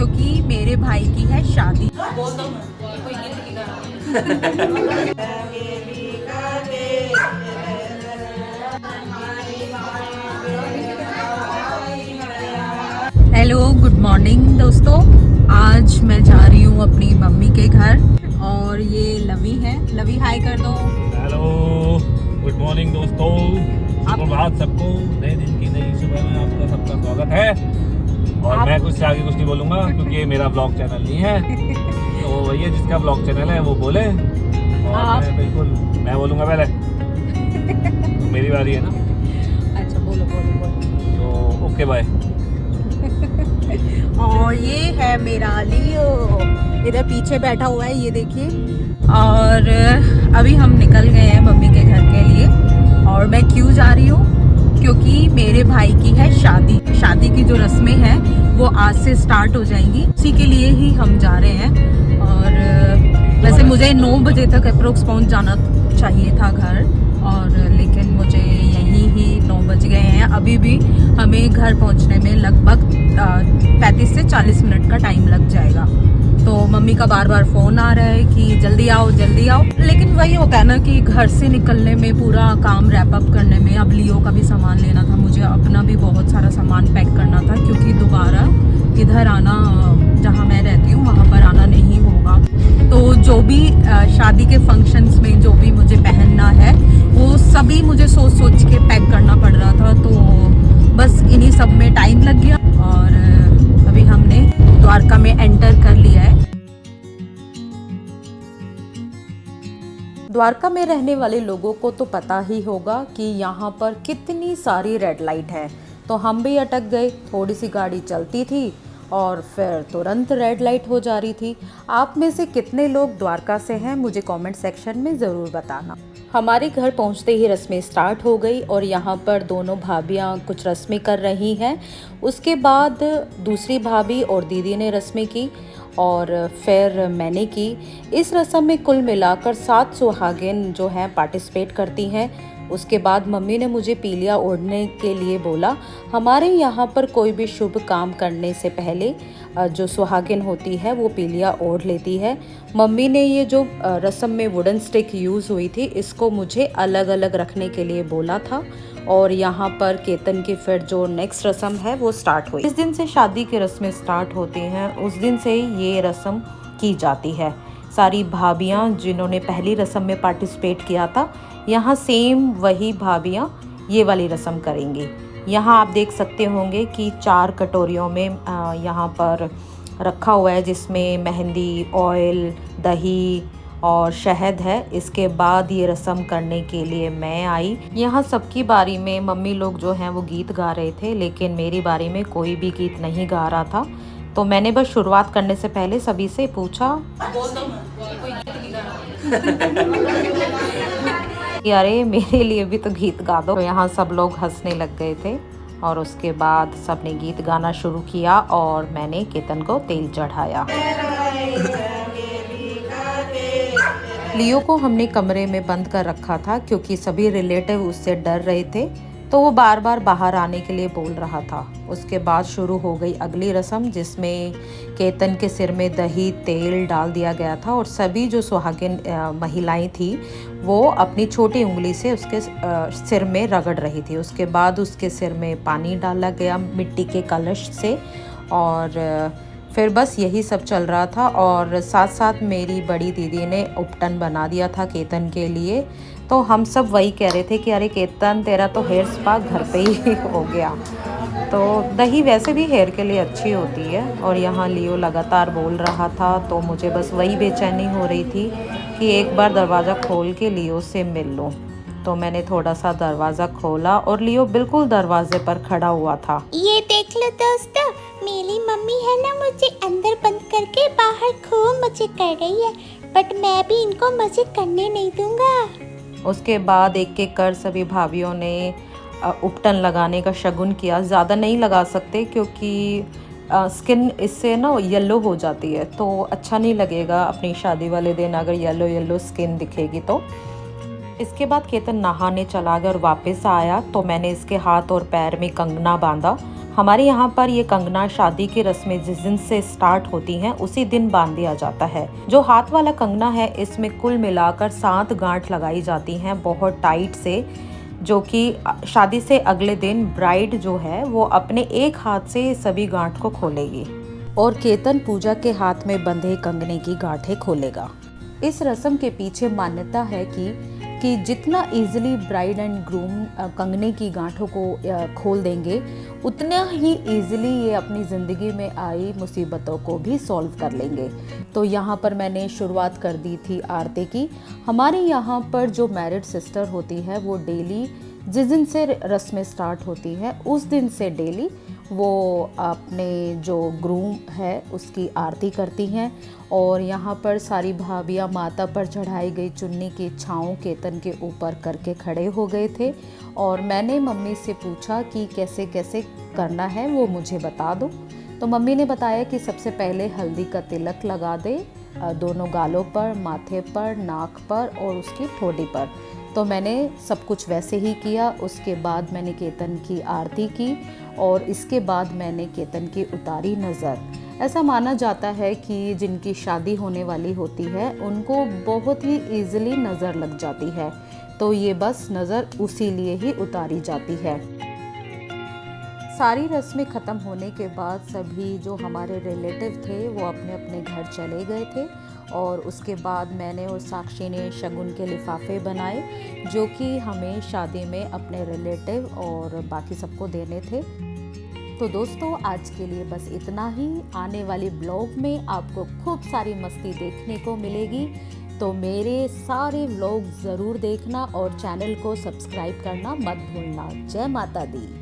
क्योंकि मेरे भाई की है शादी। हेलो गुड मॉर्निंग दोस्तों, आज मैं जा रही हूँ अपनी मम्मी के घर और ये लवी है। लवी हाय कर दो। हेलो गुड मॉर्निंग दोस्तों, सुप्रभात सबको। नए दिन की नई सुबह में आपका सबका स्वागत है। और मैं कुछ से आगे कुछ नहीं बोलूँगा क्योंकि ये मेरा ब्लॉग चैनल नहीं है। तो भैया जिसका ब्लॉग चैनल है वो बोले और मैं बोलूँगा पहले। तो मेरी बारी है ना। अच्छा बोलो बोलो बोलो। तो ओके बाय। और ये है मेरा लियो, इधर पीछे बैठा हुआ है, ये देखिए। और अभी हम निकल गए हैं मम्मी के घर के लिए। और मैं क्यों जा रही हूँ? क्योंकि मेरे भाई की है शादी। शादी की जो रस्में हैं वो आज से स्टार्ट हो जाएंगी, उसी के लिए ही हम जा रहे हैं। और वैसे मुझे 9 बजे तक अप्रोक्स पहुँच जाना चाहिए था घर, और लेकिन मुझे यहीं ही 9 बज गए हैं। अभी भी हमें घर पहुंचने में लगभग 35 से 40 मिनट का टाइम लग जाएगा। तो मम्मी का बार बार फ़ोन आ रहा है कि जल्दी आओ जल्दी आओ। लेकिन वही होता है ना कि घर से निकलने में, पूरा काम रैप अप करने में, अब लियो का भी सामान लेना था, मुझे अपना भी बहुत सारा सामान पैक करना था, क्योंकि दोबारा इधर आना, जहाँ मैं रहती हूँ वहाँ पर आना नहीं होगा। तो जो भी शादी के फंक्शंस में जो भी मुझे पहनना है वो सभी मुझे सोच सोच के पैक करना पड़ रहा था। तो बस इन्हीं सब में टाइम लग गया। और अभी हमने द्वारका में एंटर कर लिया है। द्वारका में रहने वाले लोगों को तो पता ही होगा कि यहाँ पर कितनी सारी रेड लाइट है। तो हम भी अटक गए, थोड़ी सी गाड़ी चलती थी और फिर तुरंत रेड लाइट हो जा रही थी। आप में से कितने लोग द्वारका से हैं मुझे कमेंट सेक्शन में ज़रूर बताना। हमारे घर पहुंचते ही रस्में स्टार्ट हो गई और यहाँ पर दोनों भाभियाँ कुछ रस्में कर रही हैं। उसके बाद दूसरी भाभी और दीदी ने रस्में की और फिर मैंने की। इस रस्म में कुल मिलाकर 7 सुहागिन जो हैं पार्टिसिपेट करती हैं। उसके बाद मम्मी ने मुझे पीलिया ओढ़ने के लिए बोला। हमारे यहाँ पर कोई भी शुभ काम करने से पहले जो सुहागिन होती है वो पीलिया ओढ़ लेती है। मम्मी ने ये जो रस्म में वुडन स्टिक यूज़ हुई थी, इसको मुझे अलग अलग रखने के लिए बोला था। और यहाँ पर केतन की फिर जो नेक्स्ट रस्म है वो स्टार्ट हुई। जिस दिन से शादी की रस्में स्टार्ट होती हैं उस दिन से ये रस्म की जाती है। सारी भाभियाँ जिन्होंने पहली रस्म में पार्टिसिपेट किया था, यहाँ सेम वही भाभियाँ ये वाली रस्म करेंगी। यहाँ आप देख सकते होंगे कि 4 कटोरियों में यहाँ पर रखा हुआ है, जिसमें मेहंदी, ऑयल, दही और शहद है। इसके बाद ये रस्म करने के लिए मैं आई। यहाँ सबकी बारी में मम्मी लोग जो हैं वो गीत गा रहे थे, लेकिन मेरी बारी में कोई भी गीत नहीं गा रहा था। तो मैंने बस शुरुआत करने से पहले सभी से पूछा अरे मेरे लिए भी तो गीत गा दो। तो यहाँ सब लोग हंसने लग गए थे और उसके बाद सबने गीत गाना शुरू किया और मैंने केतन को तेल चढ़ाया। लियो को हमने कमरे में बंद कर रखा था क्योंकि सभी रिलेटिव उससे डर रहे थे, तो वो बार बार बाहर आने के लिए बोल रहा था। उसके बाद शुरू हो गई अगली रस्म, जिसमें केतन के सिर में दही तेल डाल दिया गया था और सभी जो सुहागिन महिलाएं थी वो अपनी छोटी उंगली से उसके सिर में रगड़ रही थी। उसके बाद उसके सिर में पानी डाला गया मिट्टी के कलश से और फिर बस यही सब चल रहा था। और साथ साथ मेरी बड़ी दीदी ने उपटन बना दिया था केतन के लिए। तो हम सब वही कह रहे थे कि अरे केतन तेरा तो हेयर स्पा घर पे ही हो गया। तो दही वैसे भी हेयर के लिए अच्छी होती है। और यहाँ लियो लगातार बोल रहा था, तो मुझे बस वही बेचैनी हो रही थी कि एक बार दरवाज़ा खोल के लियो से मिल लूँ। तो मैंने थोड़ा सा दरवाज़ा खोला और लियो बिल्कुल दरवाजे पर खड़ा हुआ था। ये देख लो दोस्तों, मेरी मम्मी है ना मुझे अंदर बंद करके बाहर खूब मजे कर रही है, बट मैं भी इनको मजे करने नहीं दूंगा। उसके बाद एक एक कर सभी भाभियों ने उपटन लगाने का शगुन किया। ज़्यादा नहीं लगा सकते क्योंकि स्किन इससे ना येलो हो जाती है, तो अच्छा नहीं लगेगा अपनी शादी वाले दिन अगर येलो येलो स्किन दिखेगी। तो इसके बाद केतन नहाने चला गया और वापस आया तो मैंने इसके हाथ और पैर में कंगना बांधा। हमारे यहाँ पर ये कंगना शादी की रस्में जिस दिन से स्टार्ट होती हैं उसी दिन बांध दिया जाता है। जो हाथ वाला कंगना है इसमें कुल मिलाकर 7 गांठ लगाई जाती हैं बहुत टाइट से, जो कि शादी से अगले दिन ब्राइड जो है वो अपने एक हाथ से सभी गांठ को खोलेगी और केतन पूजा के हाथ में बंधे कंगने की गांठें खोलेगा। इस रस्म के पीछे मान्यता है कि जितना इजीली ब्राइड एंड ग्रूम कंगने की गांठों को खोल देंगे उतना ही इजीली ये अपनी ज़िंदगी में आई मुसीबतों को भी सॉल्व कर लेंगे। तो यहाँ पर मैंने शुरुआत कर दी थी आरती की। हमारे यहाँ पर जो मैरिड सिस्टर होती है वो डेली जिस दिन से रस्में स्टार्ट होती है उस दिन से डेली वो अपने जो ग्रूम है उसकी आरती करती हैं। और यहाँ पर सारी भाभियाँ माता पर चढ़ाई गई चुन्नी की छाँव केतन के ऊपर करके खड़े हो गए थे और मैंने मम्मी से पूछा कि कैसे कैसे करना है वो मुझे बता दो। तो मम्मी ने बताया कि सबसे पहले हल्दी का तिलक लगा दे दोनों गालों पर, माथे पर, नाक पर और उसकी ठोड़ी पर। तो मैंने सब कुछ वैसे ही किया। उसके बाद मैंने केतन की आरती की और इसके बाद मैंने केतन की उतारी नज़र। ऐसा माना जाता है कि जिनकी शादी होने वाली होती है उनको बहुत ही ईजिली नज़र लग जाती है, तो ये बस नज़र उसी लिए ही उतारी जाती है। सारी रस्में ख़त्म होने के बाद सभी जो हमारे रिलेटिव थे वो अपने अपने घर चले गए थे और उसके बाद मैंने और साक्षी ने शगुन के लिफाफे बनाए जो कि हमें शादी में अपने रिलेटिव और बाकी सबको देने थे। तो दोस्तों आज के लिए बस इतना ही। आने वाली ब्लॉग में आपको खूब सारी मस्ती देखने को मिलेगी, तो मेरे सारे व्लॉग ज़रूर देखना और चैनल को सब्सक्राइब करना मत भूलना। जय माता दी।